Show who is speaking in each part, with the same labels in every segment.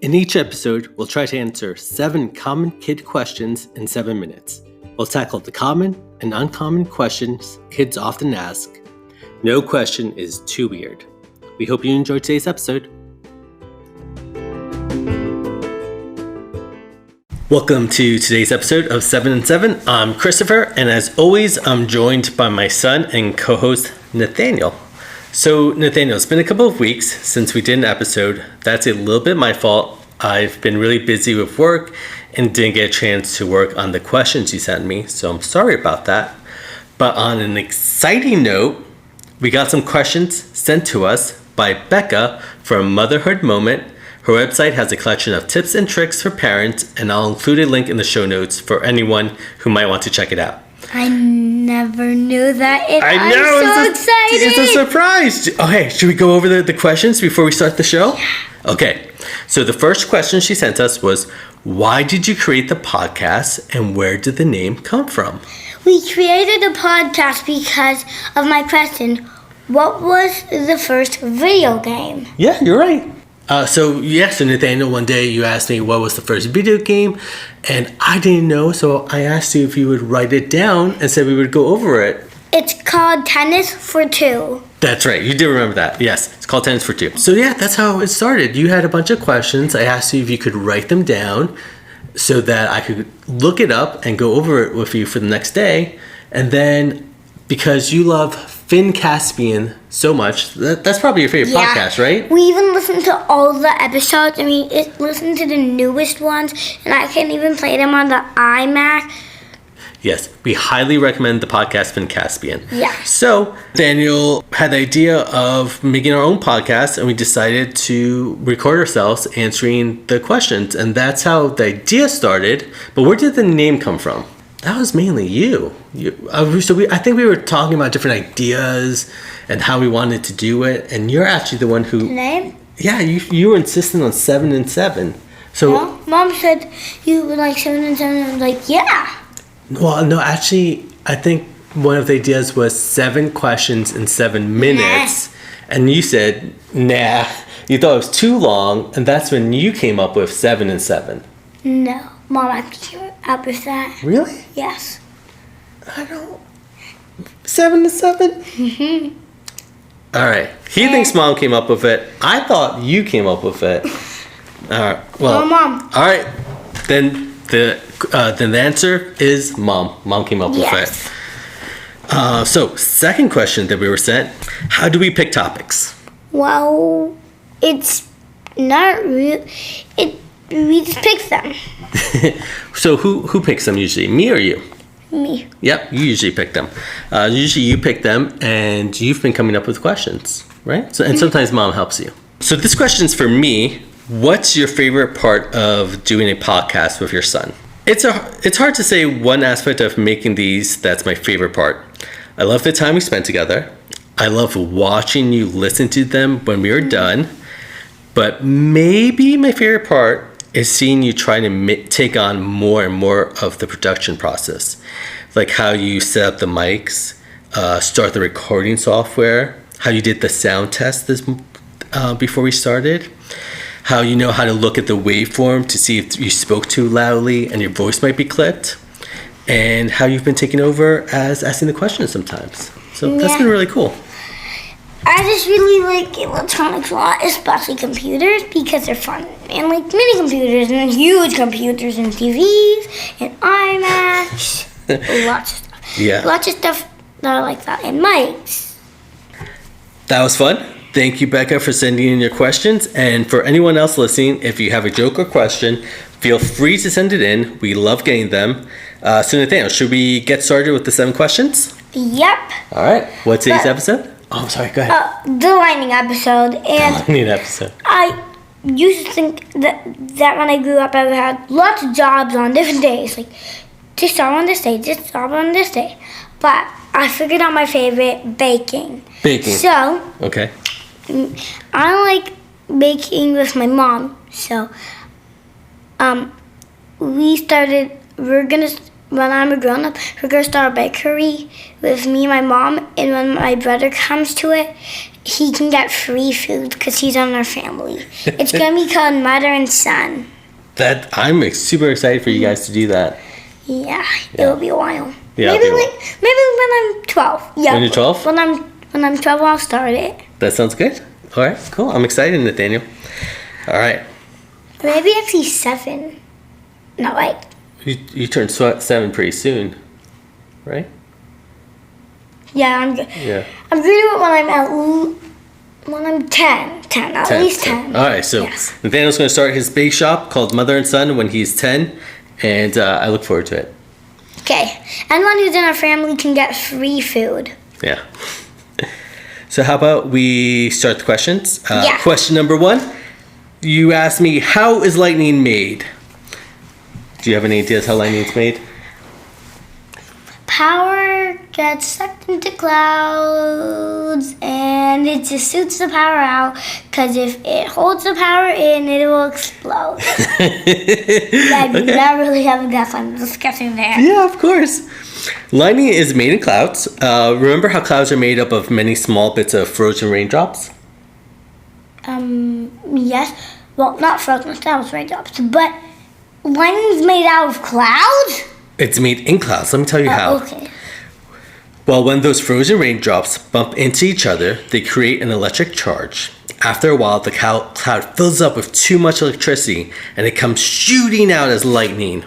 Speaker 1: In each episode, we'll try to answer 7 common kid questions in 7 minutes. We'll tackle the common and uncommon questions kids often ask. No question is too weird. We hope you enjoyed today's episode. Welcome to today's episode of 7 and 7. I'm Christopher, and as always, I'm joined by my son and co-host Nathaniel. So Nathaniel, it's been a couple of weeks since we did an episode. That's a little bit my fault. I've been really busy with work and didn't get a chance to work on the questions you sent me, so I'm sorry about that. But on an exciting note, we got some questions sent to us by Becca for a motherhood moment. Her website has a collection of tips and tricks for parents, and I'll include a link in the show notes for anyone who might want to check it out.
Speaker 2: I never knew that.
Speaker 1: I'm so excited. It's a surprise. Okay, should we go over the questions before we start the show?
Speaker 2: Yeah.
Speaker 1: Okay, so the first question she sent us was, why did you create the podcast and where did the name come from?
Speaker 2: We created a podcast because of my question, what was the first video game?
Speaker 1: Yeah, you're right. So Nathaniel, one day you asked me what was the first video game, and I didn't know, so I asked you if you would write it down and said we would go over it.
Speaker 2: It's called Tennis for Two.
Speaker 1: That's right, you did remember that. Yes, it's called Tennis for Two. So yeah, that's how it started. You had a bunch of questions. I asked you if you could write them down so that I could look it up and go over it with you for the next day. And then, because you love Finn Caspian so much, that's probably your favorite podcast, right?
Speaker 2: We even listened to all the episodes. I mean, listened to the newest ones, and I can even play them on the iMac.
Speaker 1: Yes, we highly recommend the podcast Finn Caspian.
Speaker 2: Yeah.
Speaker 1: So Daniel had the idea of making our own podcast, and we decided to record ourselves answering the questions, and that's how the idea started. But where did the name come from? That was mainly you. I think we were talking about different ideas and how we wanted to do it, and you're actually the one who...
Speaker 2: The name?
Speaker 1: Yeah, you were insisting on 7 and 7. So
Speaker 2: no, Mom said you would like 7 and 7, and I was like, yeah.
Speaker 1: Well, no, actually, I think one of the ideas was 7 questions in 7 minutes, and you said, nah, you thought it was too long, and that's when you came up with 7 and 7.
Speaker 2: No. Mom actually came up with that.
Speaker 1: Really?
Speaker 2: Yes.
Speaker 1: I don't... 7 to 7?
Speaker 2: Mm-hmm.
Speaker 1: All right. He thinks Mom came up with it. I thought you came up with it. All right. Well,
Speaker 2: Mom.
Speaker 1: All right. Then the answer is Mom. Mom came up with it. So, second question that we were sent. How do we pick topics?
Speaker 2: Well, it's not real. We just pick them.
Speaker 1: So who picks them usually? Me or you?
Speaker 2: Me.
Speaker 1: Yep, you usually pick them. Usually you pick them, and you've been coming up with questions, right? So, and sometimes Mom helps you. So this question's for me. What's your favorite part of doing a podcast with your son? It's hard to say one aspect of making these that's my favorite part. I love the time we spent together. I love watching you listen to them when we are done. But maybe my favorite part is seeing you try to take on more and more of the production process. Like how you set up the mics, start the recording software, how you did the sound test before we started, how you know how to look at the waveform to see if you spoke too loudly and your voice might be clipped, and how you've been taking over as asking the questions sometimes. So that's been really cool.
Speaker 2: I just really like electronics a lot, especially computers, because they're fun. And like mini computers and huge computers and TVs and iMacs. Lots of stuff.
Speaker 1: Yeah.
Speaker 2: Lots of stuff that I like that. And mics.
Speaker 1: That was fun. Thank you, Becca, for sending in your questions. And for anyone else listening, if you have a joke or question, feel free to send it in. We love getting them. So Nathaniel, should we get started with the 7 questions?
Speaker 2: Yep.
Speaker 1: All right. What's today's episode? Oh, I'm sorry. Go ahead.
Speaker 2: The lightning episode. And
Speaker 1: lightning episode.
Speaker 2: I used to think that when I grew up, I had lots of jobs on different days. Like, this job on this day, this job on this day. But I figured out my favorite, baking.
Speaker 1: Baking.
Speaker 2: So.
Speaker 1: Okay.
Speaker 2: I like baking with my mom. So, we're when I'm a grown up, we're gonna start a bakery with me and my mom. And when my brother comes to it, he can get free food because he's on our family. It's gonna be called Mother and Son.
Speaker 1: I'm super excited for you guys to do that.
Speaker 2: Yeah, it will be a while.
Speaker 1: Yeah,
Speaker 2: maybe when I'm 12. Yeah.
Speaker 1: When you're 12?
Speaker 2: When I'm 12, I'll start it.
Speaker 1: That sounds good. All right, cool. I'm excited, Nathaniel. All right.
Speaker 2: Maybe actually 7. No, wait.
Speaker 1: You turn 7 pretty soon, right?
Speaker 2: Yeah, I'm good.
Speaker 1: Yeah.
Speaker 2: I'm gonna do it when I'm 10. 10, at least 10.
Speaker 1: All right, so
Speaker 2: Yes.
Speaker 1: Nathaniel's going to start his bake shop called Mother and Son when he's 10, and I look forward to it.
Speaker 2: Okay. Anyone who's in our family can get free food.
Speaker 1: Yeah. So how about we start the questions?
Speaker 2: Yeah.
Speaker 1: Question number 1. You asked me, how is lightning made? Do you have any ideas how lightning's made?
Speaker 2: Power gets sucked into clouds and it just shoots the power out because if it holds the power in, it will explode. I do not really have a guess. I'm just guessing there.
Speaker 1: Yeah, of course. Lightning is made in clouds. Remember how clouds are made up of many small bits of frozen raindrops?
Speaker 2: Yes. Well, not frozen clouds, raindrops, but lightning's made out of clouds?
Speaker 1: It's made in clouds. Let me tell you how.
Speaker 2: Okay.
Speaker 1: Well, when those frozen raindrops bump into each other, they create an electric charge. After a while, the cloud fills up with too much electricity and it comes shooting out as lightning.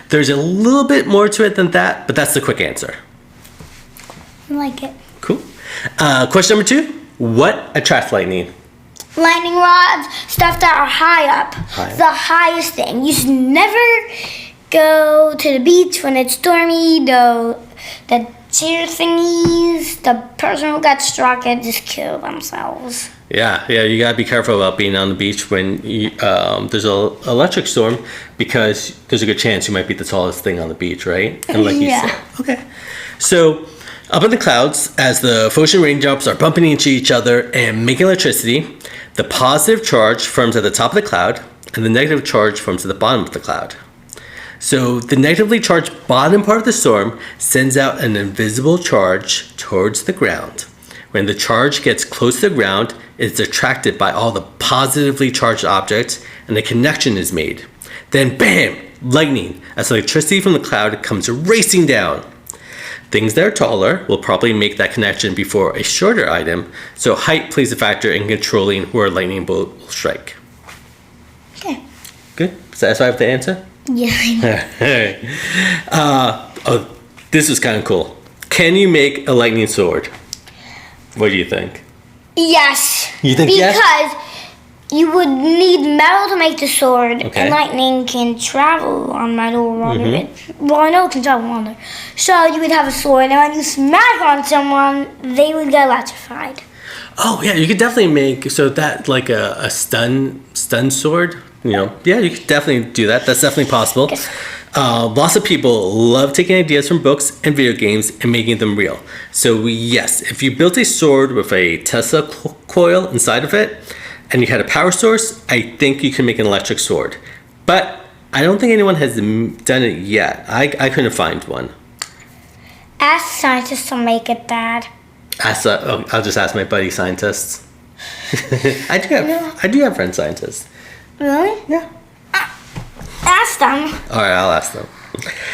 Speaker 1: There's a little bit more to it than that, but that's the quick answer.
Speaker 2: I like it.
Speaker 1: Cool. Question number 2. What attracts lightning?
Speaker 2: Lightning rods, stuff that are high up.
Speaker 1: High up.
Speaker 2: The highest thing. You should never go to the beach when it's stormy. The cheer thingies, the person who got struck and just killed themselves.
Speaker 1: Yeah, you gotta be careful about being on the beach when there's an electric storm because there's a good chance you might be the tallest thing on the beach, right? And like you said. Okay. So up in the clouds, as the frozen raindrops are bumping into each other and making electricity, the positive charge forms at the top of the cloud and the negative charge forms at the bottom of the cloud. So the negatively charged bottom part of the storm sends out an invisible charge towards the ground. When the charge gets close to the ground, it's attracted by all the positively charged objects and a connection is made. Then bam, lightning, as electricity from the cloud comes racing down. Things that are taller will probably make that connection before a shorter item, so height plays a factor in controlling where a lightning bolt will strike.
Speaker 2: Okay.
Speaker 1: Good? Satisfied with the answer?
Speaker 2: Yeah.
Speaker 1: This is kind of cool. Can you make a lightning sword? What do you think?
Speaker 2: Yes.
Speaker 1: You think
Speaker 2: because
Speaker 1: yes?
Speaker 2: you would need metal to make the sword,
Speaker 1: Okay.
Speaker 2: and lightning can travel on metal around it. Well, I know it can travel on there. So you would have a sword, and when you smack on someone, they would get electrified.
Speaker 1: Oh yeah, you could definitely make that like a stun sword. You know, yeah, you could definitely do that. That's definitely possible.
Speaker 2: Yes.
Speaker 1: Lots of people love taking ideas from books and video games and making them real. So yes, if you built a sword with a Tesla coil inside of it and you had a power source, I think you can make an electric sword. But I don't think anyone has done it yet. I couldn't find one.
Speaker 2: Ask scientists to make it, Dad.
Speaker 1: I'll just ask my buddy scientists. I do have friends scientists.
Speaker 2: Really?
Speaker 1: Yeah.
Speaker 2: Ask them.
Speaker 1: All right, I'll ask them.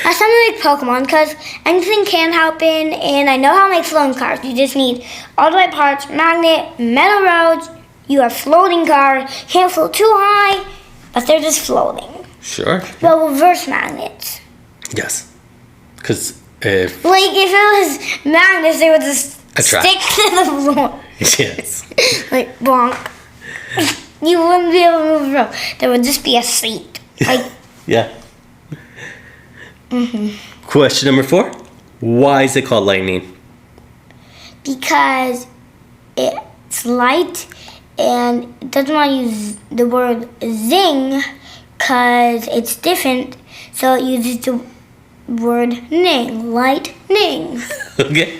Speaker 2: Ask them to make Pokemon, because anything can happen, and I know how to make floating cars. You just need all the right parts, magnet, metal roads. You have floating cars. Can't float too high, but they're just floating.
Speaker 1: Sure.
Speaker 2: Well, reverse magnets.
Speaker 1: Yes. Because if
Speaker 2: Like, if it was magnets, they would just
Speaker 1: Attract.
Speaker 2: stick to the floor.
Speaker 1: yes.
Speaker 2: Like, bonk. You wouldn't be able to move around. There would just be a seat. Like,
Speaker 1: Yeah. Question number 4. Why is it called lightning?
Speaker 2: because it's light and it doesn't want to use the word zing because it's different, so it uses the word ning, lightning.
Speaker 1: Okay.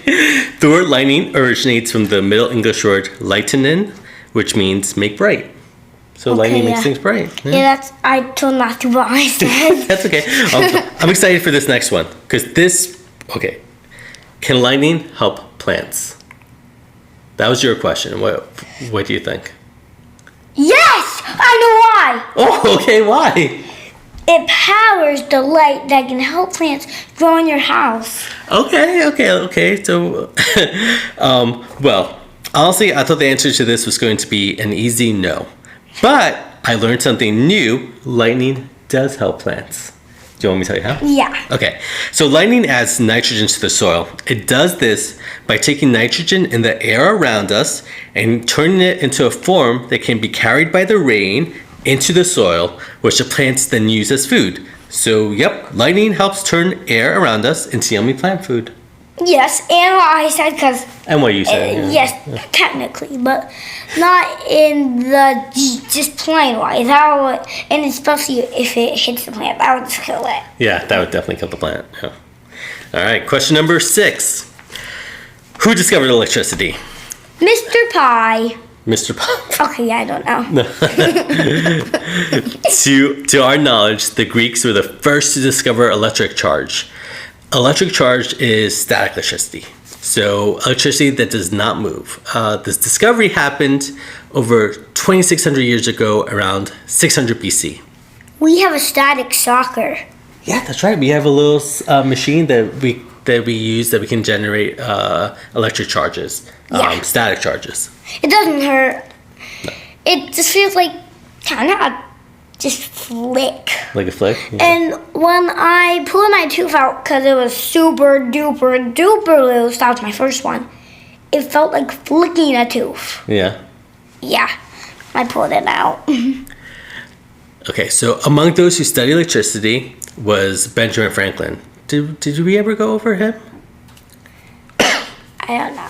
Speaker 1: The word lightning originates from the Middle English word lightenen, which means make bright. So lightning makes things bright.
Speaker 2: Yeah, I told not to, but I said.
Speaker 1: That's okay. I'm excited for this next one because can lightning help plants? That was your question. What do you think?
Speaker 2: Yes, I know why.
Speaker 1: Oh, okay. Why?
Speaker 2: It powers the light that can help plants grow in your house.
Speaker 1: Okay. So, well, honestly, I thought the answer to this was going to be an easy no. But I learned something new. Lightning does help plants. Do you want me to tell you how?
Speaker 2: Yeah.
Speaker 1: Okay. So lightning adds nitrogen to the soil. It does this by taking nitrogen in the air around us and turning it into a form that can be carried by the rain into the soil, which the plants then use as food. So, yep, lightning helps turn air around us into yummy plant food.
Speaker 2: Yes, and what I said, because...
Speaker 1: And what you said.
Speaker 2: Yes, technically, but not in the just plain-wise. And especially if it hits the plant, that would just kill it.
Speaker 1: Yeah, that would definitely kill the plant. Yeah. All right, question number 6. Who discovered electricity?
Speaker 2: Mr. Pie.
Speaker 1: Mr. Pie.
Speaker 2: Okay, yeah, I don't know.
Speaker 1: To our knowledge, the Greeks were the first to discover electric charge. Electric charge is static electricity. So electricity that does not move. This discovery happened over 2,600 years ago, around 600 BC.
Speaker 2: We have a static soccer.
Speaker 1: Yeah, that's right. We have a little machine that we use that we can generate electric charges, static charges.
Speaker 2: It doesn't hurt.
Speaker 1: No.
Speaker 2: It just feels like kind of just flick.
Speaker 1: Like a flick? Yeah.
Speaker 2: And when I pulled my tooth out, because it was super duper duper loose, that was my first one, it felt like flicking a tooth.
Speaker 1: Yeah?
Speaker 2: Yeah, I pulled it out.
Speaker 1: Okay, so among those who studied electricity was Benjamin Franklin. Did we ever go over him?
Speaker 2: I don't know.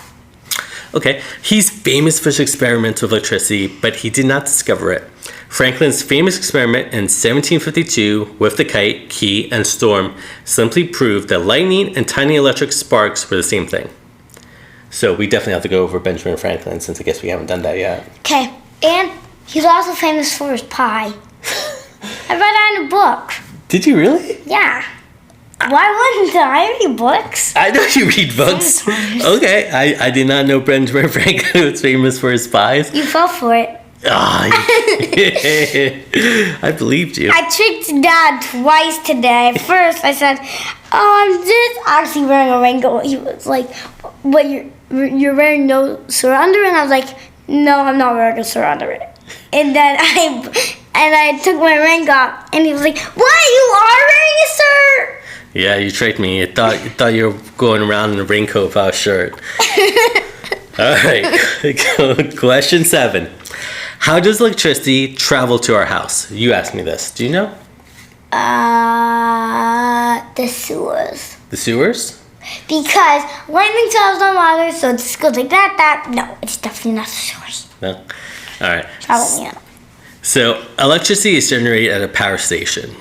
Speaker 1: Okay, he's famous for his experiments with electricity, but he did not discover it. Franklin's famous experiment in 1752 with the kite, key, and storm simply proved that lightning and tiny electric sparks were the same thing. So we definitely have to go over Benjamin Franklin since I guess we haven't done that yet.
Speaker 2: Okay, and he's also famous for his pie. I read that in a book.
Speaker 1: Did you really?
Speaker 2: Yeah. Why wouldn't I read books?
Speaker 1: I know you read books. Okay, I did not know Benjamin Franklin was famous for his pies.
Speaker 2: You fell for it.
Speaker 1: I believed you.
Speaker 2: I tricked Dad twice today. First, I said, I'm just actually wearing a raincoat. He was like, but you're wearing no surrender? And I was like, no, I'm not wearing a surrender. And then I took my ring off, and he was like, what? You are wearing a shirt?
Speaker 1: Yeah, you tricked me. I thought you were going around in a raincoat without a shirt. All right, question 7. How does electricity travel to our house? You asked me this. Do you know?
Speaker 2: The sewers.
Speaker 1: The sewers?
Speaker 2: Because lightning travels on water, so it just goes like that. No, it's definitely not the sewers.
Speaker 1: No? All right.
Speaker 2: Probably not.
Speaker 1: So electricity is generated at a power station.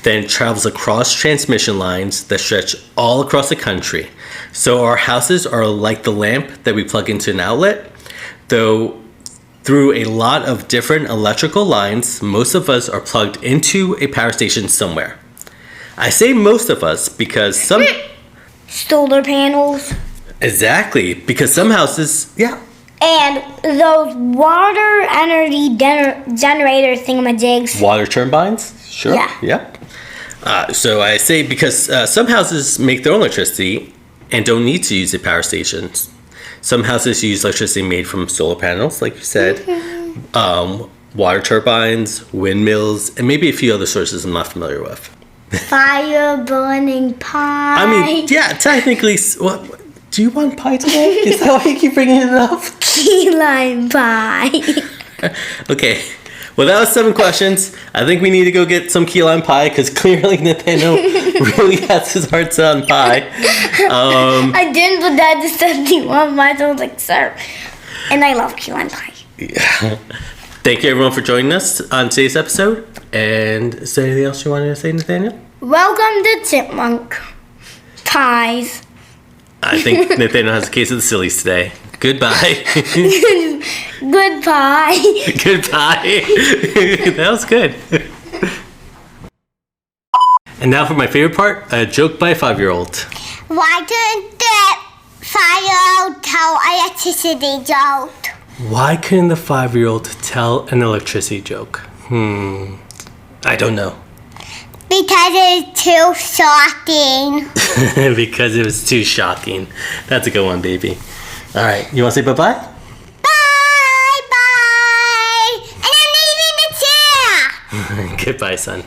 Speaker 1: Then travels across transmission lines that stretch all across the country. So our houses are like the lamp that we plug into an outlet. Though through a lot of different electrical lines, most of us are plugged into a power station somewhere. I say most of us because some...
Speaker 2: Solar panels.
Speaker 1: Exactly, because some houses, yeah.
Speaker 2: And those water energy generator thingamajigs.
Speaker 1: Water turbines? Sure.
Speaker 2: Yeah.
Speaker 1: So I say because some houses make their own electricity and don't need to use the power stations. Some houses use electricity made from solar panels, like you said, water turbines, windmills, and maybe a few other sources I'm not familiar with.
Speaker 2: Fire burning pie.
Speaker 1: I mean, yeah, technically, what? Do you want pie today? Is that why you keep bringing it up?
Speaker 2: Key lime pie.
Speaker 1: Okay. Well, that was 7 questions. I think we need to go get some key lime pie because clearly Nathaniel really has his heart set on pie.
Speaker 2: I didn't, but Dad just said, do you want mine? So I was like, sir. And I love key lime pie.
Speaker 1: Yeah. Thank you, everyone, for joining us on today's episode. And is there anything else you wanted to say, Nathaniel?
Speaker 2: Welcome to Chipmunk Pies.
Speaker 1: I think Nathaniel has a case of the sillies today. Goodbye.
Speaker 2: Goodbye.
Speaker 1: Goodbye. That was good. And now for my favorite part, a joke by a 5-year-old.
Speaker 3: Why didn't the 5-year-old tell electricity joke?
Speaker 1: Why couldn't the 5-year-old tell an electricity joke? I don't know.
Speaker 3: Because it's too shocking.
Speaker 1: Because it was too shocking. That's a good one, baby. All right, you want to say bye-bye?
Speaker 3: Bye, bye. And I'm leaving the chair.
Speaker 1: Goodbye, son.